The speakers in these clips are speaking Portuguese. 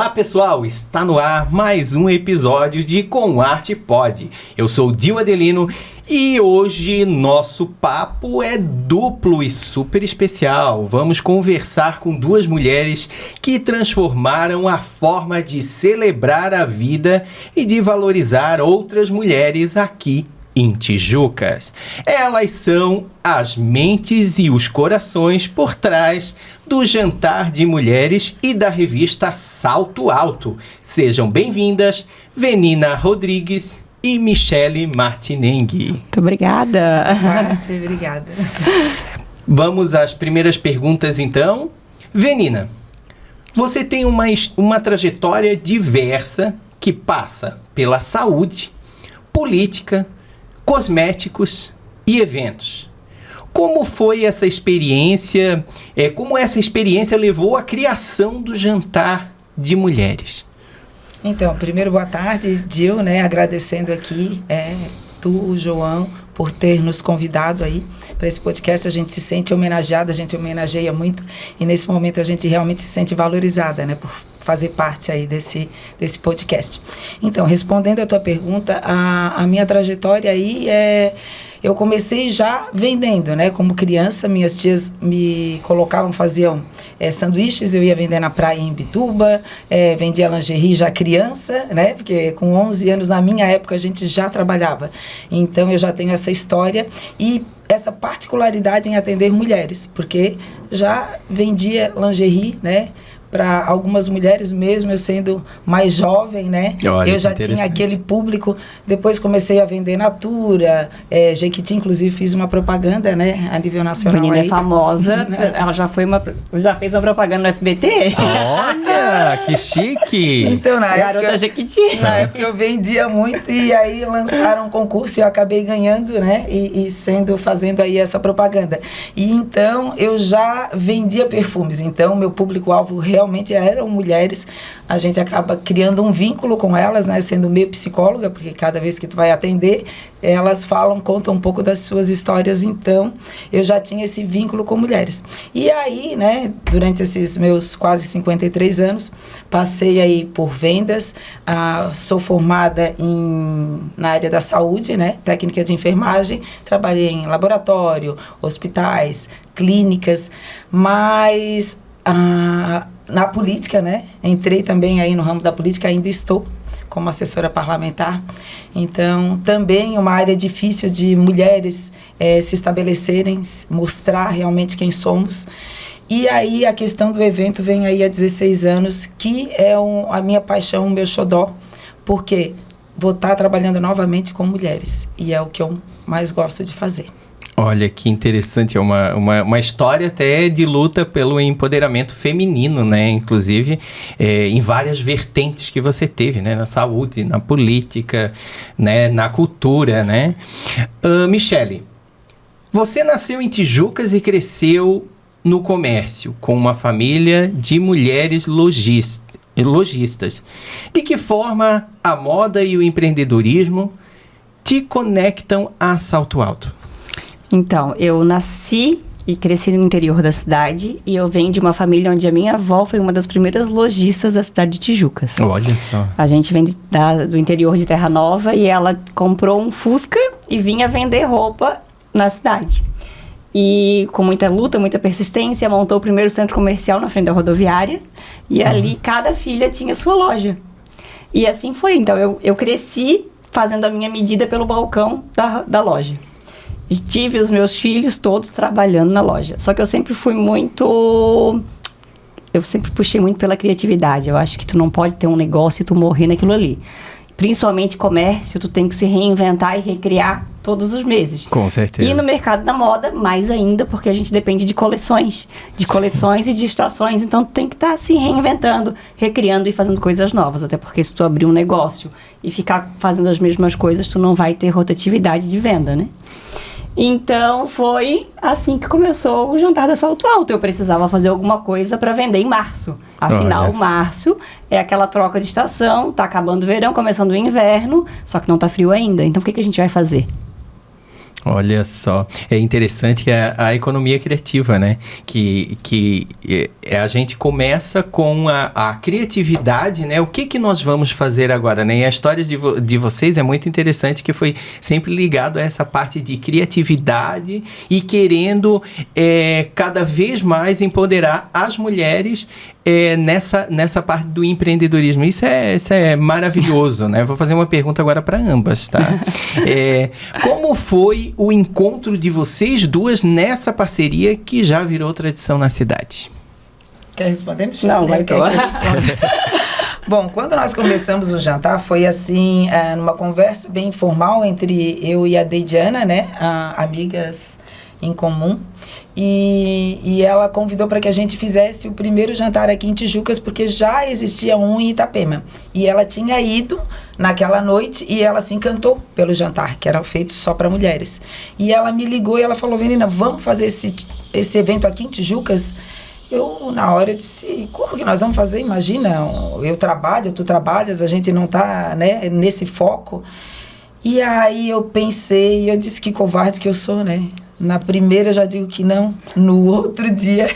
Olá pessoal, está no ar mais um episódio de Com Arte Pode. Eu sou o Dio Adelino e hoje nosso papo é duplo e super especial. Vamos conversar com duas mulheres que transformaram a forma de celebrar a vida e de valorizar outras mulheres aqui em Tijucas. Elas são as mentes e os corações por trás do Jantar de Mulheres e da revista Salto Alto. Sejam bem-vindas, Venina Rodrigues e Michele Martinenghi. Muito obrigada. Obrigada. Vamos às primeiras perguntas, então. Venina, você tem uma trajetória diversa que passa pela saúde, política, cosméticos e eventos. Como foi essa experiência? Como essa experiência levou à criação do Jantar de Mulheres? Então, primeiro, boa tarde, Gil, agradecendo aqui, tu, João, por ter nos convidado aí para esse podcast. A gente se sente homenageada, a gente homenageia muito e nesse momento a gente realmente se sente valorizada, por fazer parte aí desse podcast. Então, respondendo a tua pergunta, a minha trajetória aí eu comecei já vendendo, como criança, minhas tias me colocavam, faziam sanduíches, eu ia vender na praia em Imbituba, vendia lingerie já criança, porque com 11 anos, na minha época, a gente já trabalhava. Então, eu já tenho essa história e essa particularidade em atender mulheres, porque já vendia lingerie, para algumas mulheres, mesmo eu sendo mais jovem, Olha, eu já tinha aquele público. Depois comecei a vender Natura, Jequiti, inclusive fiz uma propaganda, a nível nacional. Menina aí. é famosa, ela já fez uma propaganda no SBT. Olha, que chique! Então, Garota Jequiti. Na época eu vendia muito e aí lançaram um concurso e eu acabei ganhando, e fazendo aí essa propaganda. E então eu já vendia perfumes, então meu público-alvo realmente eram mulheres. A gente acaba criando um vínculo com elas, sendo meio psicóloga, porque cada vez que tu vai atender, elas contam um pouco das suas histórias, então eu já tinha esse vínculo com mulheres. E aí, durante esses meus quase 53 anos, passei aí por vendas, sou formada na área da saúde, técnica de enfermagem, trabalhei em laboratório, hospitais, clínicas, mas na política, entrei também aí no ramo da política, ainda estou como assessora parlamentar. Então, também uma área difícil de mulheres se estabelecerem, mostrar realmente quem somos. E aí a questão do evento vem aí há 16 anos, que é a minha paixão, o meu xodó, porque vou estar trabalhando novamente com mulheres, e é o que eu mais gosto de fazer. Olha, que interessante, é uma história até de luta pelo empoderamento feminino, Inclusive, em várias vertentes que você teve, Na saúde, na política, na cultura, Michele, você nasceu em Tijucas e cresceu no comércio, com uma família de mulheres lojistas. De que forma a moda e o empreendedorismo te conectam a Salto Alto? Então, eu nasci e cresci no interior da cidade e eu venho de uma família onde a minha avó foi uma das primeiras lojistas da cidade de Tijucas. Olha só. A gente vem do interior de Terra Nova e ela comprou um Fusca e vinha vender roupa na cidade. E com muita luta, muita persistência, montou o primeiro centro comercial na frente da rodoviária e ali cada filha tinha sua loja. E assim foi. Então, eu cresci fazendo a minha medida pelo balcão da loja. E tive os meus filhos todos trabalhando na loja. Só que eu sempre puxei muito pela criatividade. Eu acho que tu não pode ter um negócio e tu morrer naquilo ali. Principalmente comércio, tu tem que se reinventar e recriar todos os meses. Com certeza. E no mercado da moda, mais ainda, porque a gente depende de coleções. De coleções e de estações. Então, tu tem que estar se reinventando, recriando e fazendo coisas novas. Até porque se tu abrir um negócio e ficar fazendo as mesmas coisas, tu não vai ter rotatividade de venda, Então, foi assim que começou o Jantar da Salto Alto. Eu precisava fazer alguma coisa para vender em março. Afinal, março é aquela troca de estação, tá acabando o verão, começando o inverno, só que não tá frio ainda. Então, o que a gente vai fazer? Olha só, é interessante a economia criativa, né? Que a gente começa com a criatividade, né? O que nós vamos fazer agora, né? E a história de vocês é muito interessante, que foi sempre ligado a essa parte de criatividade e querendo cada vez mais empoderar as mulheres nessa parte do empreendedorismo. Isso é maravilhoso, né? Vou fazer uma pergunta agora para ambas, tá? Como foi o encontro de vocês duas nessa parceria que já virou tradição na cidade? Quer responder, Michelle? Não, vai Quer que eu responda? Bom, quando nós começamos o jantar, foi assim, numa conversa bem informal entre eu e a Deidiana, né? Amigas em comum. E ela convidou para que a gente fizesse o primeiro jantar aqui em Tijucas, porque já existia um em Itapema. E ela tinha ido naquela noite e ela se encantou pelo jantar, que era feito só para mulheres. E ela me ligou e ela falou: Menina, vamos fazer esse evento aqui em Tijucas? Eu, na hora, eu disse: como que nós vamos fazer? Imagina, eu trabalho, tu trabalhas, a gente não está, né, nesse foco. E aí eu pensei, eu disse: que covarde que eu sou, né? Na primeira eu já digo que não, no outro dia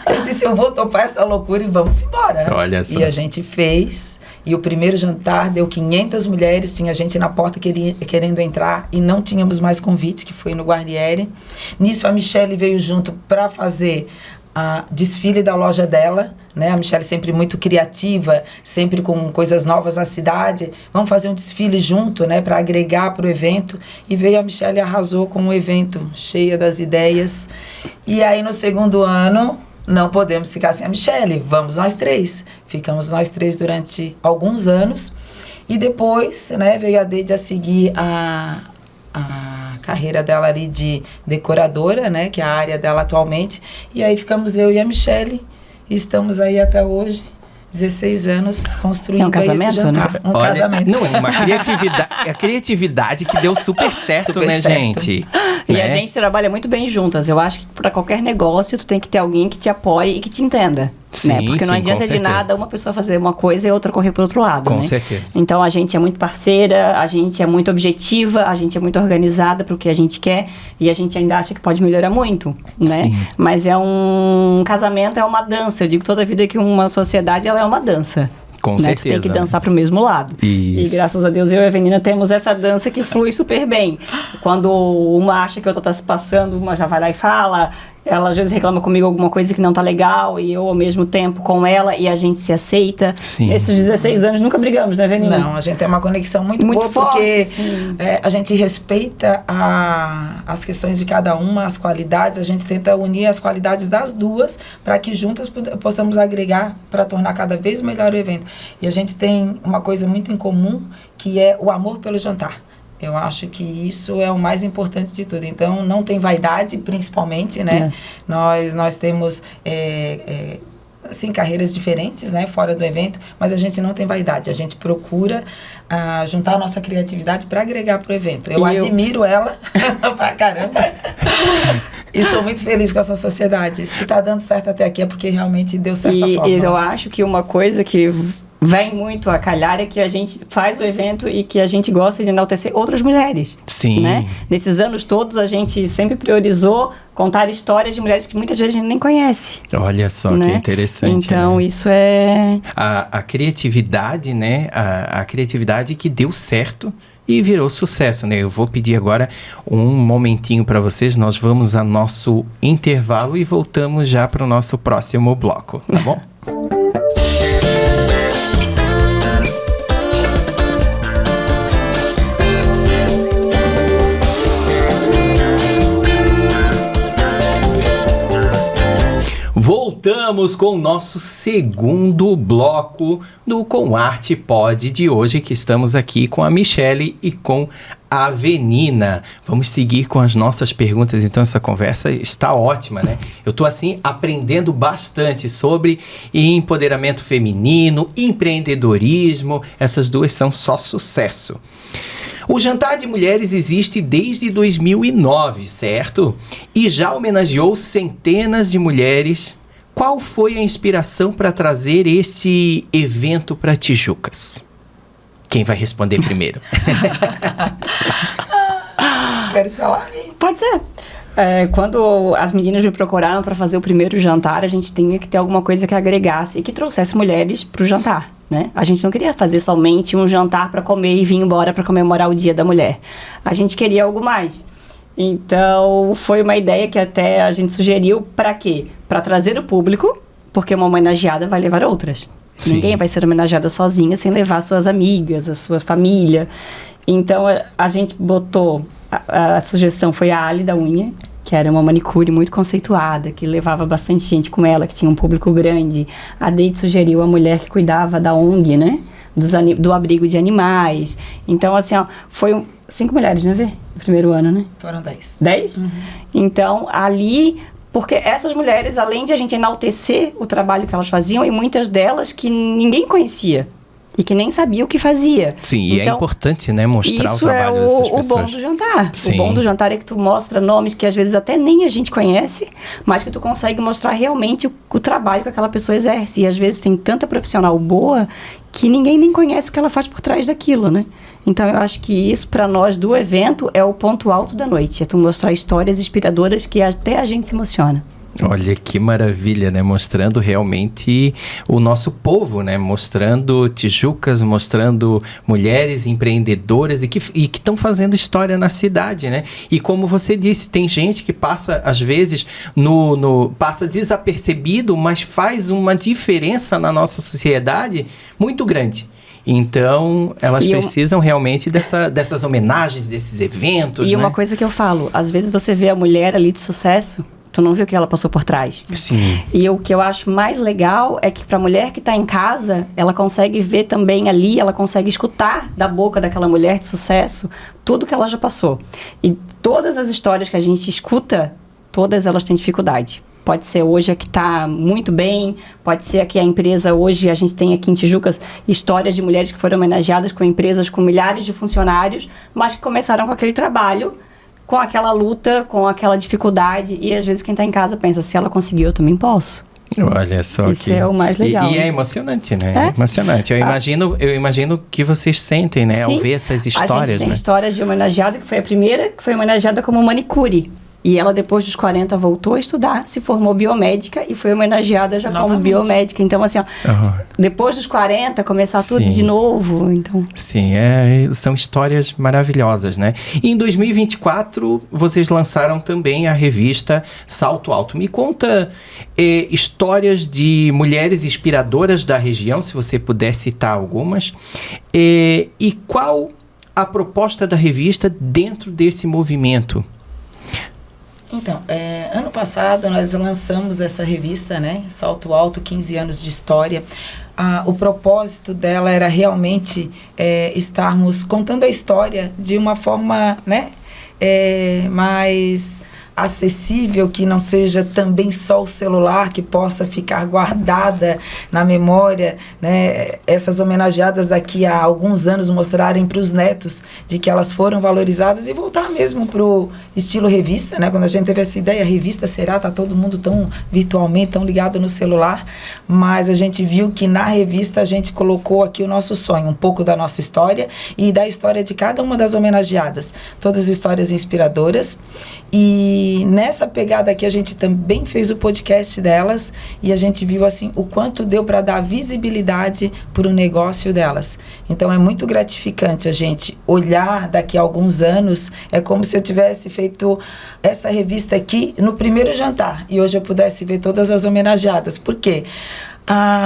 eu disse: eu vou topar essa loucura e vamos embora. Olha só. E a gente fez, e o primeiro jantar deu 500 mulheres, tinha gente na porta querendo entrar e não tínhamos mais convite, que foi no Guarnieri. Nisso a Michelle veio junto para fazer a desfile da loja dela, né? A Michelle sempre muito criativa, sempre com coisas novas na cidade. Vamos fazer um desfile junto, né? Para agregar para o evento. E veio a Michelle e arrasou com o evento, cheia das ideias. E aí no segundo ano, não podemos ficar sem a Michelle, vamos nós três. Ficamos nós três durante alguns anos. E depois, né, veio a Deide a seguir a carreira dela ali de decoradora, né, que é a área dela atualmente. E aí ficamos eu e a Michelle, e estamos aí até hoje, 16 anos, construindo casamento, esse jantar. né? Casamento. Não, é uma criatividade, a criatividade que deu super certo, Super né, certo. gente? E Né? a gente trabalha muito bem juntas. Eu acho que para qualquer negócio, tu tem que ter alguém que te apoie e que te entenda. Sim, né? Porque não sim, adianta com de certeza. nada uma pessoa fazer uma coisa e outra correr para outro lado. Com né? certeza. Então a gente é muito parceira, a gente é muito objetiva, a gente é muito organizada para o que a gente quer e a gente ainda acha que pode melhorar muito, né? Sim. Mas um casamento é uma dança. Eu digo toda a vida que uma sociedade ela é uma dança. Com né? certeza. Tu tem que dançar pro mesmo lado. Isso. E graças a Deus eu e a Avenina temos essa dança que flui super bem. Quando uma acha que a outra tá se passando, uma já vai lá e fala. Ela às vezes reclama comigo alguma coisa que não tá legal e eu ao mesmo tempo com ela e a gente se aceita. Sim. Esses 16 anos nunca brigamos, né, Avenina? Não, a gente tem uma conexão muito boa, forte, porque assim. a gente respeita as questões de cada uma, as qualidades, a gente tenta unir as qualidades das duas para que juntas possamos agregar para tornar cada vez melhor o evento. E a gente tem uma coisa muito em comum, que é o amor pelo jantar. Eu acho que isso é o mais importante de tudo. Então, não tem vaidade, principalmente, né? Nós temos, assim, carreiras diferentes, né? Fora do evento, mas a gente não tem vaidade. A gente procura juntar a nossa criatividade para agregar para o evento. Eu admiro ela pra caramba. E sou muito feliz com essa sociedade. Se tá dando certo até aqui é porque realmente deu certa forma. E eu acho que uma coisa que vem muito a calhar é que a gente faz o evento e que a gente gosta de enaltecer outras mulheres. Sim. Né? Nesses anos todos, a gente sempre priorizou contar histórias de mulheres que muitas vezes a gente nem conhece. Olha só, né? que interessante. Então, né? isso é... A criatividade, né? A criatividade que deu certo e virou sucesso, né? Eu vou pedir agora um momentinho para vocês. Nós vamos a nosso intervalo e voltamos já para o nosso próximo bloco, tá bom? Voltamos com o nosso segundo bloco do Com Arte Pod de hoje, que estamos aqui com a Michelle e com a Avenina. Vamos seguir com as nossas perguntas, então essa conversa está ótima, né? Eu tô assim aprendendo bastante sobre empoderamento feminino, empreendedorismo, essas duas são só sucesso. O Jantar de Mulheres existe desde 2009, certo? E já homenageou centenas de mulheres. Qual foi a inspiração para trazer este evento para Tijucas? Quem vai responder primeiro? Queres falar? Pode ser. Quando as meninas me procuraram para fazer o primeiro jantar, a gente tinha que ter alguma coisa que agregasse e que trouxesse mulheres para o jantar, né? A gente não queria fazer somente um jantar para comer e vir embora para comemorar o Dia da Mulher. A gente queria algo mais. Então, foi uma ideia que até a gente sugeriu para quê? Para trazer o público, porque uma homenageada vai levar outras. Sim. Ninguém vai ser homenageada sozinha sem levar suas amigas, a sua família. Então, a gente botou... A sugestão foi a Ali da Unha, que era uma manicure muito conceituada, que levava bastante gente com ela, que tinha um público grande. A Deide sugeriu a mulher que cuidava da ONG, né? Do abrigo de animais. Então, assim, ó, 5 mulheres, né, Vê? No primeiro ano, né? Foram 10. 10? Uhum. Então, ali... Porque essas mulheres, além de a gente enaltecer o trabalho que elas faziam, e muitas delas que ninguém conhecia. E que nem sabia o que fazia. Sim, e então, é importante, né, mostrar o trabalho dessas pessoas. Isso é o bom do jantar. Sim. O bom do jantar é que tu mostra nomes que às vezes até nem a gente conhece, mas que tu consegue mostrar realmente o trabalho que aquela pessoa exerce. E às vezes tem tanta profissional boa que ninguém nem conhece o que ela faz por trás daquilo, né? Então eu acho que isso para nós do evento é o ponto alto da noite. É tu mostrar histórias inspiradoras que até a gente se emociona. Olha que maravilha, né? Mostrando realmente o nosso povo, né? Mostrando tijucas, mostrando mulheres empreendedoras e que estão fazendo história na cidade, né? E como você disse, tem gente que passa, às vezes, passa desapercebido, mas faz uma diferença na nossa sociedade muito grande. Então, elas precisam realmente dessas homenagens, desses eventos, E né? uma coisa que eu falo, às vezes você vê a mulher ali de sucesso, tu não viu o que ela passou por trás. Sim. E o que eu acho mais legal é que para a mulher que está em casa, ela consegue ver também ali, ela consegue escutar da boca daquela mulher de sucesso tudo que ela já passou. E todas as histórias que a gente escuta, todas elas têm dificuldade. Pode ser hoje a que está muito bem, pode ser a que a empresa hoje, a gente tem aqui em Tijucas histórias de mulheres que foram homenageadas com empresas com milhares de funcionários, mas que começaram com aquele trabalho, com aquela luta, com aquela dificuldade, e às vezes quem está em casa pensa, se ela conseguiu, eu também posso. Olha só. Isso é o mais legal. E é emocionante, né? É emocionante. Eu imagino que vocês sentem, né? Sim. Ao ver essas histórias, A gente tem né? histórias de homenageada, que foi a primeira, que foi homenageada como manicure. E ela, depois dos 40, voltou a estudar, se formou biomédica e foi homenageada já como biomédica. Então, assim, ó, depois dos 40, começar tudo de novo. Então. Sim, são histórias maravilhosas, né? E em 2024, vocês lançaram também a revista Salto Alto. Me conta histórias de mulheres inspiradoras da região, se você puder citar algumas. E qual a proposta da revista dentro desse movimento? Então, ano passado nós lançamos essa revista, né? Salto Alto, 15 anos de história. O propósito dela era realmente estarmos contando a história de uma forma, né? Mais acessível, que não seja também só o celular, que possa ficar guardada na memória, né? Essas homenageadas daqui a alguns anos mostrarem para os netos de que elas foram valorizadas e voltar mesmo para o estilo revista, né? Quando a gente teve essa ideia, revista será, tá todo mundo tão virtualmente, tão ligado no celular, mas a gente viu que na revista a gente colocou aqui o nosso sonho, um pouco da nossa história e da história de cada uma das homenageadas, todas histórias inspiradoras. E nessa pegada aqui a gente também fez o podcast delas e a gente viu assim o quanto deu para dar visibilidade para o negócio delas. Então é muito gratificante a gente olhar daqui a alguns anos, é como se eu tivesse feito essa revista aqui no primeiro jantar e hoje eu pudesse ver todas as homenageadas. Por quê?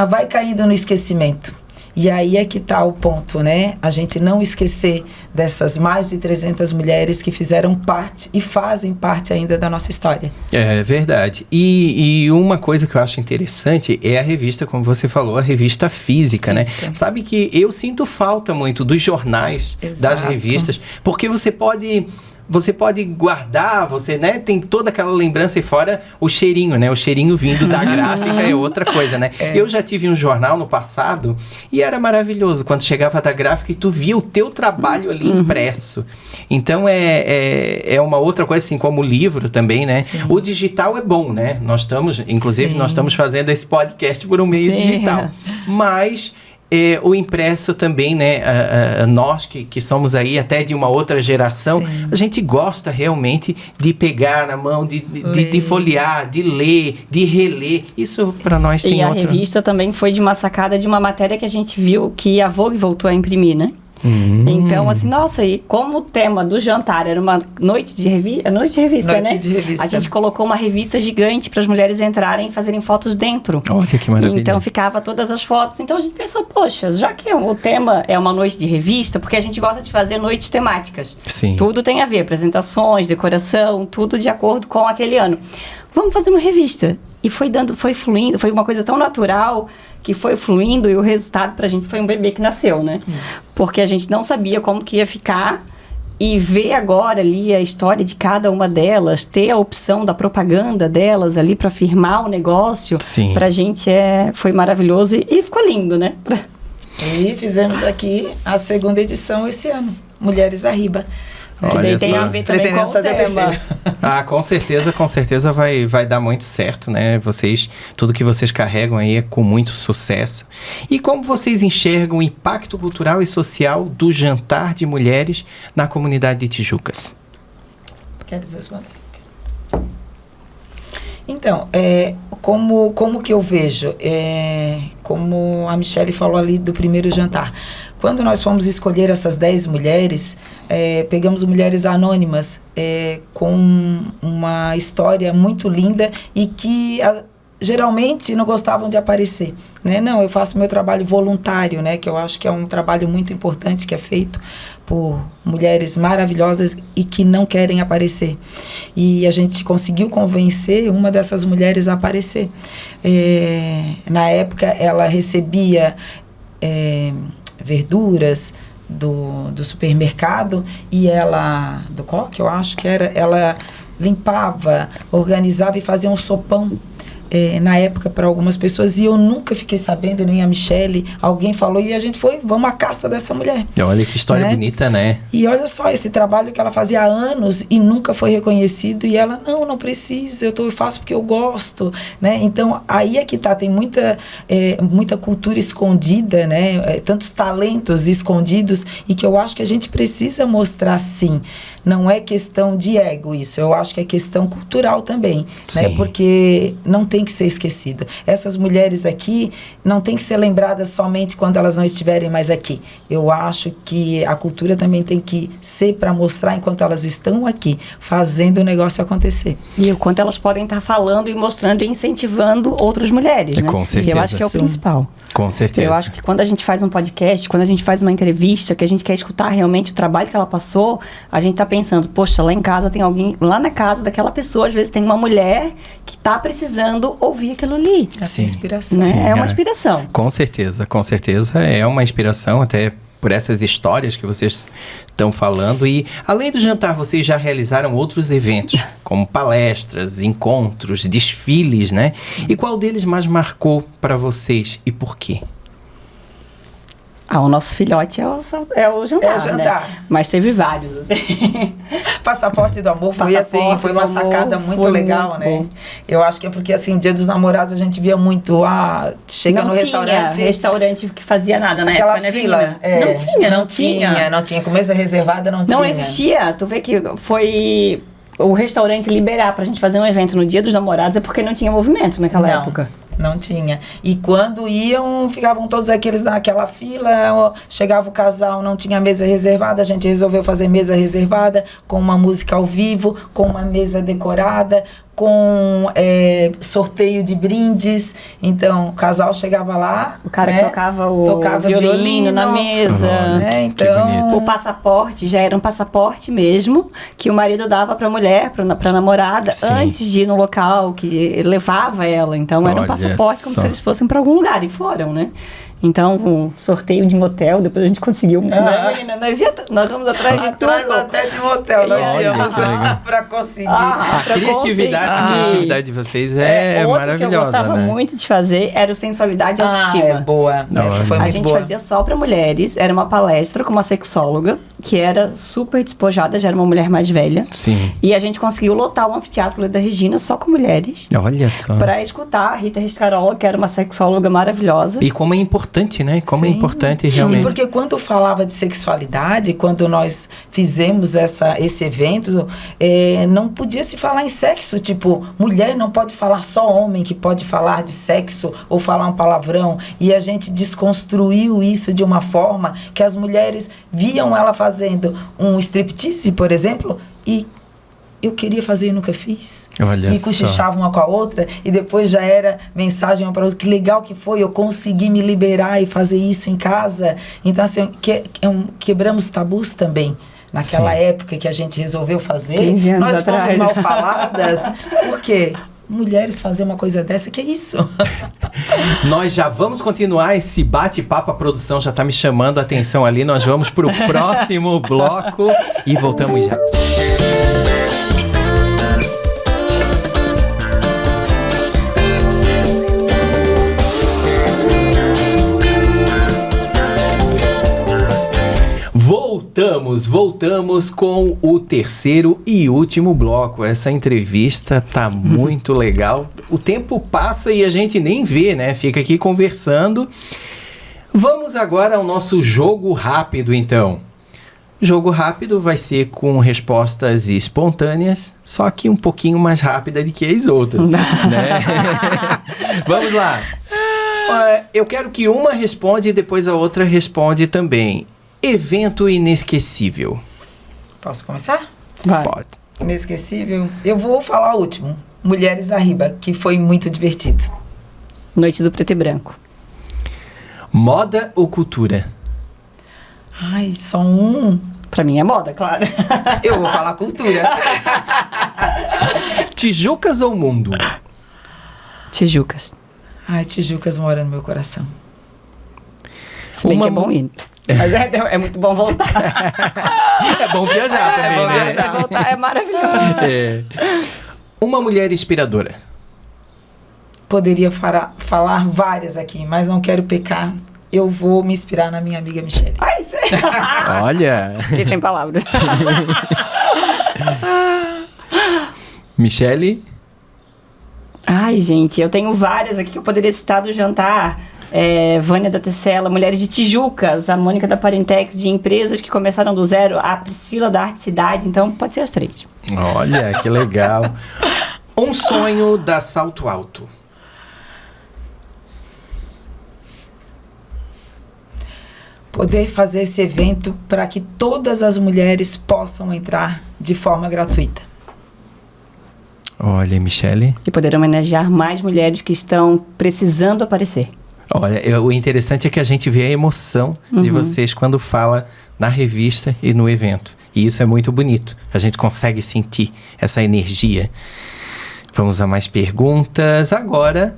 Vai caindo no esquecimento. E aí é que está o ponto, né? A gente não esquecer dessas mais de 300 mulheres que fizeram parte e fazem parte ainda da nossa história. É verdade. E uma coisa que eu acho interessante é a revista, como você falou, a revista física, né? Sabe que eu sinto falta muito dos jornais, das revistas, porque você pode guardar, você, né, tem toda aquela lembrança e fora o cheirinho, né, o cheirinho vindo da gráfica é outra coisa, né. Eu já tive um jornal no passado e era maravilhoso quando chegava da gráfica e tu via o teu trabalho ali impresso. Então é uma outra coisa, assim, como o livro também, né. Sim. O digital é bom, né, nós estamos fazendo esse podcast por um meio digital, mas o impresso também, né? Nós que somos aí até de uma outra geração, Sim. a gente gosta realmente de pegar na mão, de folhear, de ler, de reler. Isso para nós tem E a outro... revista também foi de uma sacada de uma matéria que a gente viu que a Vogue voltou a imprimir, né? Então, assim, nossa, e como o tema do jantar era uma noite de revista, Noite né? de revista. A gente colocou uma revista gigante para as mulheres entrarem e fazerem fotos dentro. Olha que maravilha. Então ficava todas as fotos. Então a gente pensou, poxa, já que o tema é uma noite de revista, porque a gente gosta de fazer noites temáticas. Sim. Tudo tem a ver, apresentações, decoração, tudo de acordo com aquele ano. Vamos fazer uma revista. E foi fluindo, foi uma coisa tão natural que foi fluindo, e o resultado pra gente foi um bebê que nasceu, né? Isso. Porque a gente não sabia como que ia ficar, e ver agora ali a história de cada uma delas, ter a opção da propaganda delas ali pra firmar o negócio, Sim. pra gente foi maravilhoso e ficou lindo, né? E fizemos aqui a 2ª edição esse ano, Mulheres Arriba. Que daí tem a ver também com Pretendemos o fazer a tema. 3ª. Com certeza vai dar muito certo, né? Tudo que vocês carregam aí é com muito sucesso. E como vocês enxergam o impacto cultural e social do jantar de mulheres na comunidade de Tijucas? Queres responder? Então, como que eu vejo? Como a Michele falou ali do primeiro jantar. Quando nós fomos escolher essas 10 mulheres, pegamos mulheres anônimas com uma história muito linda e que geralmente não gostavam de aparecer, né? Não, eu faço meu trabalho voluntário, né? Que eu acho que é um trabalho muito importante que é feito por mulheres maravilhosas e que não querem aparecer. E a gente conseguiu convencer uma dessas mulheres a aparecer. Na época, ela recebia verduras do supermercado e ela, do Coque, eu acho que era, ela limpava, organizava e fazia um sopão na época para algumas pessoas, e eu nunca fiquei sabendo, nem a Michele, alguém falou, e a gente foi, vamos à caça dessa mulher. Olha que história bonita, né? E olha só, esse trabalho que ela fazia há anos e nunca foi reconhecido, e ela, não precisa, eu faço porque eu gosto, né? Então, aí é que tá, tem muita cultura escondida, né? Tantos talentos escondidos, e que eu acho que a gente precisa mostrar, sim. Não é questão de ego isso, eu acho que é questão cultural também, né? Porque não tem que ser esquecido. Essas mulheres aqui não tem que ser lembradas somente quando elas não estiverem mais aqui. Eu acho que a cultura também tem que ser para mostrar enquanto elas estão aqui, fazendo o negócio acontecer. E o quanto elas podem estar falando e mostrando e incentivando outras mulheres, né? Com certeza. Que eu acho que é o principal. Com certeza. Eu acho que quando a gente faz um podcast, quando a gente faz uma entrevista, que a gente quer escutar realmente o trabalho que ela passou, a gente tá pensando, poxa, lá em casa tem alguém, lá na casa daquela pessoa, às vezes tem uma mulher que tá precisando ouvir aquilo ali. Essa inspiração. Né? Sim, é uma inspiração. Com certeza é uma inspiração, até por essas histórias que vocês estão falando. E além do jantar, vocês já realizaram outros eventos, como palestras, encontros, desfiles, né? E qual deles mais marcou para vocês e por quê? O nosso filhote é o jantar, né? Mas teve vários, assim. Passaporte do Amor foi uma sacada muito legal, né? Eu acho que é porque, assim, Dia dos Namorados a gente via muito, chega no restaurante... Não tinha restaurante que fazia nada na aquela época, fila, né? Não tinha. Com mesa reservada não tinha. Não existia. Tu vê que foi o restaurante liberar pra gente fazer um evento no Dia dos Namorados é porque não tinha movimento naquela época. Não tinha. E quando iam, ficavam todos aqueles naquela fila, chegava o casal, não tinha mesa reservada, a gente resolveu fazer mesa reservada, com uma música ao vivo, com uma mesa decorada, com sorteio de brindes. Então, o casal chegava lá... O cara que tocava violino na mesa. Né? Então, o passaporte já era um passaporte mesmo, que o marido dava pra mulher, pra namorada, antes de ir no local, que levava ela. Então, era um passaporte como se eles fossem pra algum lugar, e foram, né? Então, um sorteio de motel, depois a gente conseguiu. Nós vamos atrás de tudo. Até de motel, nós íamos para conseguir. A criatividade de vocês é maravilhosa, que eu gostava muito de fazer era o Sensualidade e Autoestima. É boa. Essa foi muito boa. A gente fazia só para mulheres, era uma palestra com uma sexóloga, que era super despojada, já era uma mulher mais velha. Sim. E a gente conseguiu lotar um anfiteatro da Regina só com mulheres. Olha só. Para escutar a Rita Rescarola, que era uma sexóloga maravilhosa. E como é importante importante, né? Como é Sim. importante E realmente. porque quando falava de sexualidade, quando nós fizemos esse evento, não podia se falar em sexo, tipo, mulher não pode falar, só homem que pode falar de sexo ou falar um palavrão. E a gente desconstruiu isso de uma forma que as mulheres viam ela fazendo um striptease, por exemplo, e eu queria fazer e nunca fiz. Olha E só. cochichava uma com a outra, e depois já era mensagem uma para outra. Que legal que foi, eu consegui me liberar e fazer isso em casa. Então, assim, quebramos tabus também. Naquela Sim. época que a gente resolveu fazer, 15 anos nós atrás. fomos mal faladas. Por quê? Mulheres fazer uma coisa dessa, que é isso? Nós já vamos continuar esse bate-papo, a produção já tá me chamando a atenção ali, nós vamos pro próximo bloco e voltamos já. Voltamos com o terceiro e último bloco. Essa entrevista tá muito legal. O tempo passa e a gente nem vê, né? Fica aqui conversando. Vamos agora ao nosso jogo rápido, então. Jogo rápido vai ser com respostas espontâneas, só que um pouquinho mais rápida do que as outras, né? Vamos lá. Eu quero que uma responda e depois a outra responde também. Evento inesquecível. Posso começar? Vai. Pode. Inesquecível. Eu vou falar o último. Mulheres Arriba, que foi muito divertido. Noite do Preto e Branco. Moda ou cultura? Ai, só um. Pra mim é moda, claro. Eu vou falar cultura. Tijucas ou mundo? Tijucas. Ai, Tijucas mora no meu coração. Se bem Uma que é bom ir. Mas é muito bom voltar. É bom viajar também, bom né? viajar. Voltar é maravilhoso. É. Uma mulher inspiradora. Poderia falar várias aqui, mas não quero pecar. Eu vou me inspirar na minha amiga Michele. Ai, sei. Olha. Fiquei sem palavras. Michele? Ai, gente, eu tenho várias aqui que eu poderia citar do jantar. Vânia da Tecela, Mulheres de Tijucas, a Mônica da Parentex, de empresas que começaram do zero, a Priscila da Arte Cidade, então pode ser as três. Olha, que legal. Um sonho da Salto Alto. Poder fazer esse evento para que todas as mulheres possam entrar de forma gratuita. Olha, Michele. E poder homenagear mais mulheres que estão precisando aparecer. Olha, o interessante é que a gente vê a emoção de vocês quando fala na revista e no evento. E isso é muito bonito. A gente consegue sentir essa energia. Vamos a mais perguntas. Agora,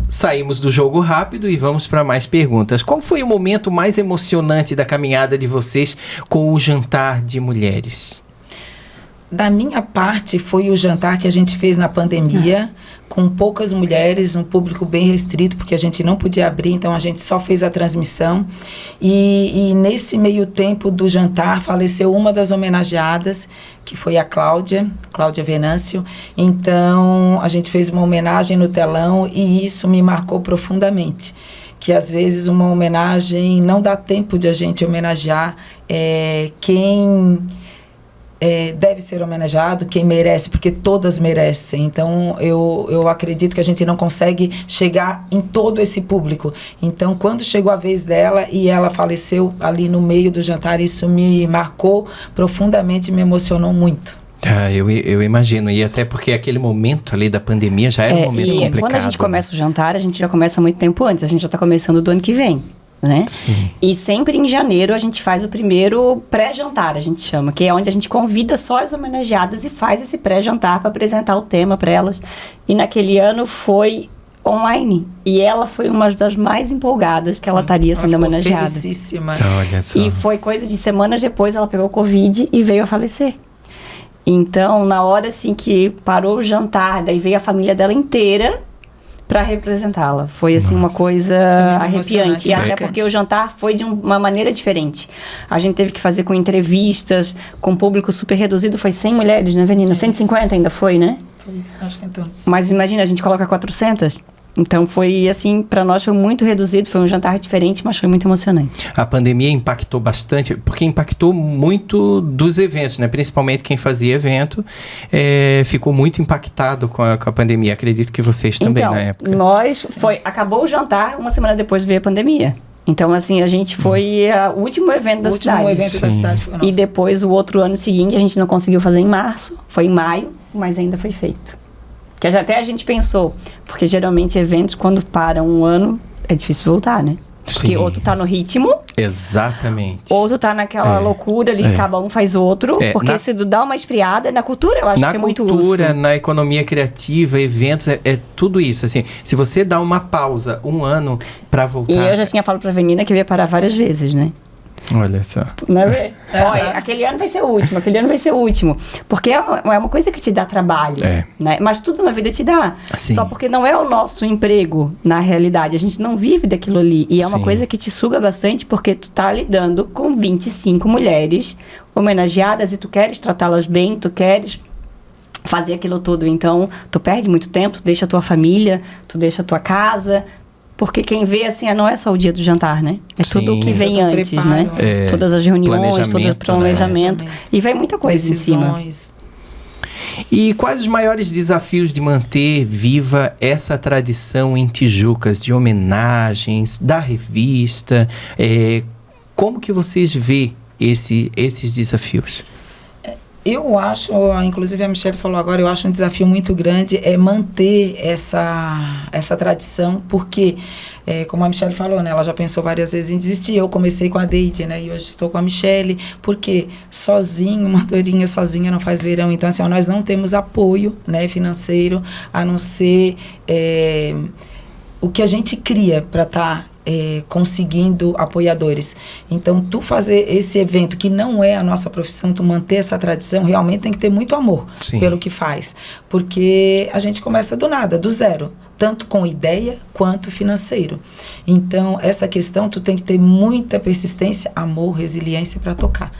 saímos do jogo rápido e vamos para mais perguntas. Qual foi o momento mais emocionante da caminhada de vocês com o jantar de mulheres? Da minha parte, foi o jantar que a gente fez na pandemia, com poucas mulheres, um público bem restrito, porque a gente não podia abrir, então a gente só fez a transmissão. E nesse meio tempo do jantar, faleceu uma das homenageadas, que foi a Cláudia Venâncio. Então, a gente fez uma homenagem no telão e isso me marcou profundamente. Que às vezes uma homenagem não dá tempo de a gente homenagear quem deve ser homenageado, quem merece, porque todas merecem. Então, eu acredito que a gente não consegue chegar em todo esse público. Então, quando chegou a vez dela e ela faleceu ali no meio do jantar, isso me marcou profundamente, me emocionou muito. Eu imagino, e até porque aquele momento ali da pandemia já era um momento complicado. Quando a gente começa o jantar, a gente já começa muito tempo antes, a gente já está começando do ano que vem. Né? Sim. E sempre em janeiro a gente faz o primeiro pré-jantar, a gente chama, que é onde a gente convida só as homenageadas e faz esse pré-jantar para apresentar o tema para elas. E naquele ano foi online. E ela foi uma das mais empolgadas que ela estaria sendo homenageada. Felicíssima. Olha só. E foi coisa de semanas depois, ela pegou Covid e veio a falecer. Então, na hora assim que parou o jantar, daí veio a família dela inteira para representá-la. Foi assim uma coisa arrepiante. E até porque o jantar foi de uma maneira diferente. A gente teve que fazer com entrevistas, com público super reduzido. Foi 100 mulheres, né, Venina? 150 ainda foi, né? Foi, acho que então. Mas imagina, a gente coloca 400. Então foi assim, para nós foi muito reduzido, foi um jantar diferente, mas foi muito emocionante. A pandemia impactou bastante, porque impactou muito dos eventos, né? Principalmente quem fazia evento, ficou muito impactado com a pandemia. Acredito que vocês também então, na época. Acabou o jantar, uma semana depois veio a pandemia. Então, assim, a gente foi o último evento da cidade. O último evento da cidade foi nosso. E depois, o outro ano seguinte, a gente não conseguiu fazer em março, foi em maio, mas ainda foi feito. Que até a gente pensou, porque geralmente eventos, quando param um ano, é difícil voltar, né? Porque Sim. ou tu tá no ritmo, Exatamente. ou tu tá naquela loucura ali, cada um faz outro. Porque se tu dá uma esfriada, na cultura eu acho que é muito isso. Na cultura, na economia criativa, eventos, é tudo isso. Assim, se você dá uma pausa, um ano pra voltar... E eu já tinha falado pra Avenida que eu ia parar várias vezes, né? Olha só. Não é? Olha, aquele ano vai ser o último, aquele ano vai ser o último. Porque é uma coisa que te dá trabalho, né? Mas tudo na vida te dá. Sim. Só porque não é o nosso emprego, na realidade. A gente não vive daquilo ali. E é uma coisa que te suga bastante, porque tu tá lidando com 25 mulheres homenageadas e tu queres tratá-las bem, tu queres fazer aquilo tudo. Então, tu perde muito tempo, tu deixa a tua família, tu deixa a tua casa... Porque quem vê, assim, não é só o dia do jantar, né? É tudo o que vem antes, né? Todas as reuniões, todo o planejamento. Né? E vem muita coisa em cima. E quais os maiores desafios de manter viva essa tradição em Tijucas, de homenagens, da revista? Como que vocês vê esses desafios? Eu acho, inclusive a Michelle falou agora, eu acho um desafio muito grande manter essa tradição, porque, como a Michelle falou, né, ela já pensou várias vezes em desistir. Eu comecei com a Deide, né, e hoje estou com a Michelle, porque sozinho, uma dorinha sozinha não faz verão. Então, assim, nós não temos apoio, né, financeiro, a não ser o que a gente cria para estar... conseguindo apoiadores. Então, tu fazer esse evento, que não é a nossa profissão, tu manter essa tradição, realmente tem que ter muito amor pelo que faz. Porque a gente começa do nada, do zero, tanto com ideia quanto financeiro. Então, essa questão, tu tem que ter muita persistência, amor, resiliência para tocar.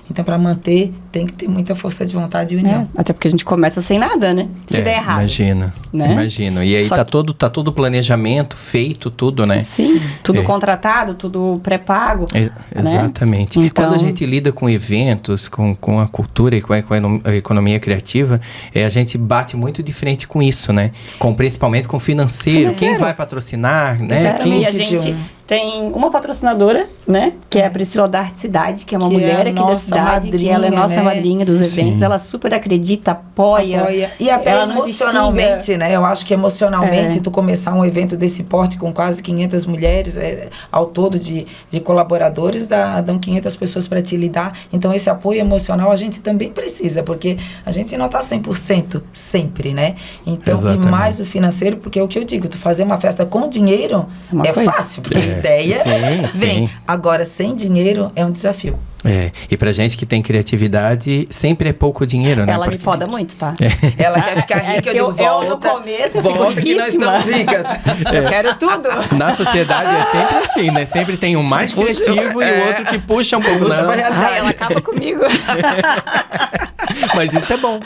Então, para manter, tem que ter muita força de vontade e união. Até porque a gente começa sem nada, né? Se der errado. Imagina, né? Imagino. E aí tá todo o planejamento feito, tudo, né? Sim, tudo contratado, tudo pré-pago. Exatamente. Né? Então... Quando a gente lida com eventos, com a cultura e com a economia criativa, a gente bate muito de frente com isso, né? Principalmente com o financeiro. Quem vai patrocinar, né? E a gente tem uma patrocinadora, né? Que é a Priscila da Arte Cidade, que é uma mulher aqui da cidade, que ela é nossa madrinha dos eventos. Ela super acredita, apoia. E até emocionalmente, né? Eu acho que emocionalmente, tu começar um evento desse porte com quase 500 mulheres, ao todo de colaboradores, dão 500 pessoas para te lidar. Então, esse apoio emocional a gente também precisa, porque a gente não está 100% sempre, né? Então, e mais o financeiro, porque é o que eu digo, tu fazer uma festa com dinheiro é fácil, porque ideias vem. Agora, sem dinheiro é um desafio. E pra gente que tem criatividade, sempre é pouco dinheiro, né? Ela me poda muito, tá? Ela quer ficar rica, eu digo, volta. Eu no começo, eu fico riquíssima. Que nós estamos ricas. Eu quero tudo. Na sociedade é sempre assim, né? Sempre tem um mais criativo e o outro que puxa um pouco. Ela acaba comigo. Mas isso é bom.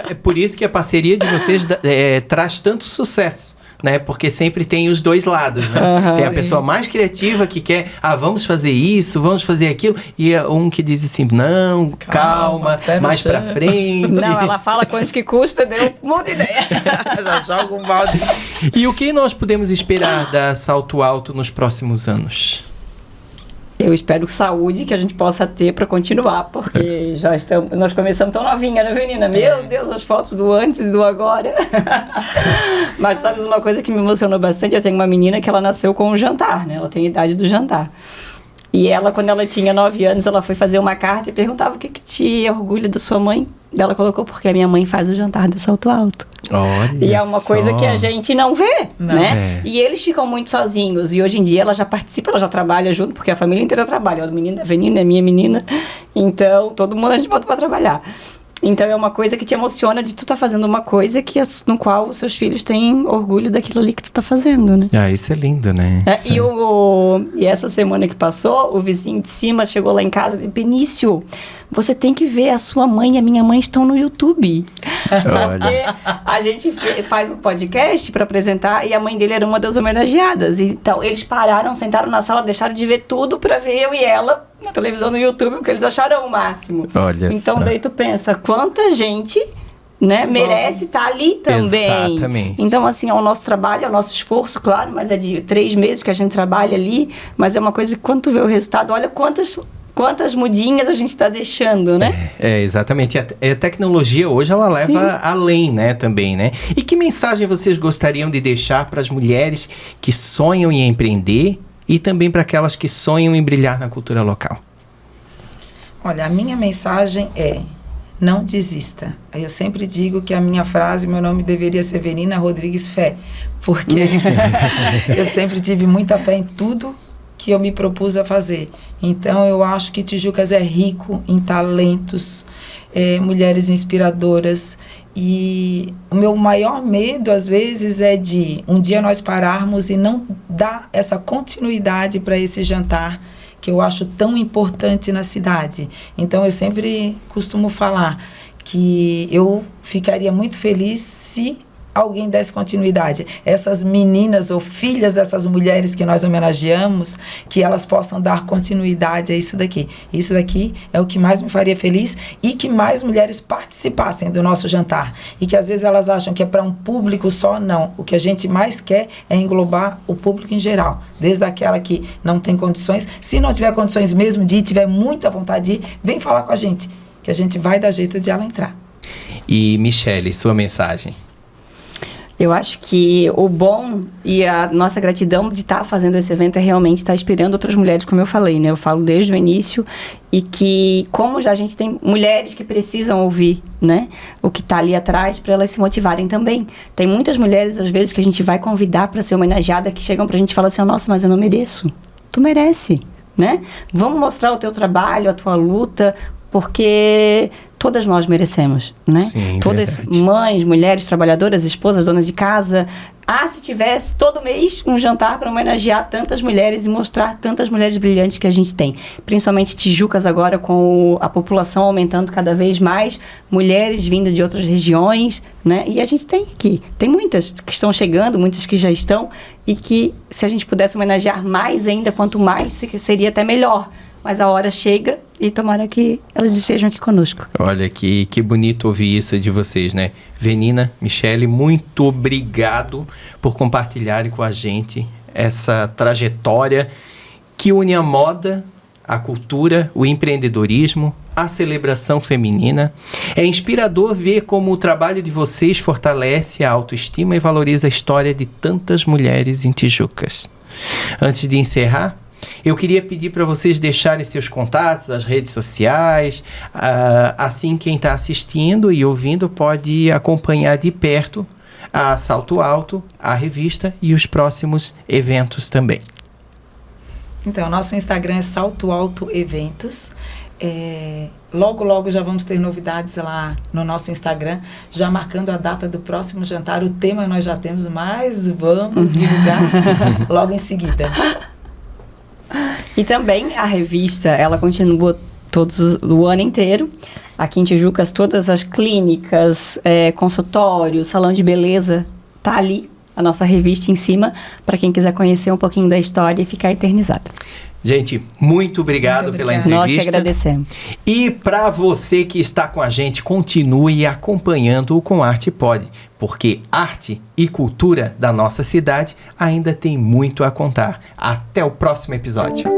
É por isso que a parceria de vocês traz tanto sucesso. Né? Porque sempre tem os dois lados, né? Tem a pessoa mais criativa que quer, vamos fazer isso, vamos fazer aquilo, e um que diz assim, não, calma mais pra frente. Não, ela fala quanto que custa, deu um monte de ideia. Já joga um balde. E o que nós podemos esperar da Salto Alto nos próximos anos? Eu espero saúde que a gente possa ter para continuar, porque nós começamos tão novinha, né, menina? Meu Deus, as fotos do antes e do agora. Mas sabes uma coisa que me emocionou bastante? Eu tenho uma menina que ela nasceu com um jantar, né? Ela tem a idade do jantar. E ela, quando ela tinha 9 anos, ela foi fazer uma carta e perguntava o que te orgulha da sua mãe. Ela colocou, porque a minha mãe faz o jantar de Salto Alto. Olha e é uma coisa que a gente não vê, né? E eles ficam muito sozinhos. E hoje em dia ela já participa, ela já trabalha junto, porque a família inteira trabalha. O menino da Avenida é minha menina. Então, todo mundo a gente bota pra trabalhar. Então, é uma coisa que te emociona de tu tá fazendo uma coisa no qual os seus filhos têm orgulho daquilo ali que tu tá fazendo, né? Isso é lindo, né? E essa semana que passou, o vizinho de cima chegou lá em casa e disse, Benício, você tem que ver, a sua mãe e a minha mãe estão no YouTube. Porque a gente faz um podcast para apresentar e a mãe dele era uma das homenageadas. Então, eles pararam, sentaram na sala, deixaram de ver tudo para ver eu e ela na televisão no YouTube, porque eles acharam o máximo. Olha então, só. daí tu pensa, quanta gente... né, merece estar ali também. Exatamente. Então, assim, é o nosso trabalho, é o nosso esforço, claro, mas é de 3 meses que a gente trabalha ali, mas é uma coisa que quando tu vê o resultado, olha quantas mudinhas a gente está deixando, né? Exatamente. A tecnologia hoje, ela leva Sim. além, né, também, né? E que mensagem vocês gostariam de deixar para as mulheres que sonham em empreender e também para aquelas que sonham em brilhar na cultura local? Olha, a minha mensagem é: não desista. Eu sempre digo que a minha frase, meu nome deveria ser Verina Rodrigues Fé, porque eu sempre tive muita fé em tudo que eu me propus a fazer. Então, eu acho que Tijucas é rico em talentos, mulheres inspiradoras, e o meu maior medo, às vezes, é de um dia nós pararmos e não dar essa continuidade para esse jantar que eu acho tão importante na cidade. Então, eu sempre costumo falar que eu ficaria muito feliz se alguém desse continuidade. Essas meninas ou filhas dessas mulheres que nós homenageamos, que elas possam dar continuidade a isso daqui. Isso daqui é o que mais me faria feliz, e que mais mulheres participassem do nosso jantar. E que às vezes elas acham que é para um público só, não. O que a gente mais quer é englobar o público em geral. Desde aquela que não tem condições. Se não tiver condições mesmo de ir, tiver muita vontade de ir, vem falar com a gente, que a gente vai dar jeito de ela entrar. E, Michele, sua mensagem? Eu acho que o bom e a nossa gratidão de estar fazendo esse evento é realmente estar inspirando outras mulheres, como eu falei, né? Eu falo desde o início, e que como já a gente tem mulheres que precisam ouvir, né, o que está ali atrás, para elas se motivarem também. Tem muitas mulheres, às vezes, que a gente vai convidar para ser homenageada, que chegam para a gente e falam assim: nossa, mas eu não mereço. Tu merece, né? Vamos mostrar o teu trabalho, a tua luta, porque todas nós merecemos, né? Sim, todas, verdade. mães, mulheres, trabalhadoras, esposas, donas de casa. Se tivesse todo mês um jantar para homenagear tantas mulheres e mostrar tantas mulheres brilhantes que a gente tem. Principalmente Tijucas agora, com a população aumentando cada vez mais, mulheres vindo de outras regiões, né? E a gente tem aqui, tem muitas que estão chegando, muitas que já estão, e que se a gente pudesse homenagear mais ainda, quanto mais, seria até melhor. Mas a hora chega e tomara que elas estejam aqui conosco. Olha, que bonito ouvir isso de vocês, né? Verina, Michele, muito obrigado por compartilharem com a gente essa trajetória que une a moda, a cultura, o empreendedorismo, a celebração feminina. É inspirador ver como o trabalho de vocês fortalece a autoestima e valoriza a história de tantas mulheres em Tijucas. Antes de encerrar, eu queria pedir para vocês deixarem seus contatos, as redes sociais, assim quem está assistindo e ouvindo pode acompanhar de perto a Salto Alto, a revista e os próximos eventos também. Então, nosso Instagram é Salto Alto Eventos. Logo já vamos ter novidades lá no nosso Instagram, já marcando a data do próximo jantar. O tema nós já temos, mas vamos divulgar logo em seguida. E também a revista, ela continua o ano inteiro. Aqui em Tijucas, todas as clínicas, consultório, salão de beleza, tá ali a nossa revista em cima, para quem quiser conhecer um pouquinho da história e ficar eternizada. Gente, muito obrigado pela entrevista. Nós que agradecemos. E para você que está com a gente, continue acompanhando o Com Arte Pode, porque arte e cultura da nossa cidade ainda tem muito a contar. Até o próximo episódio.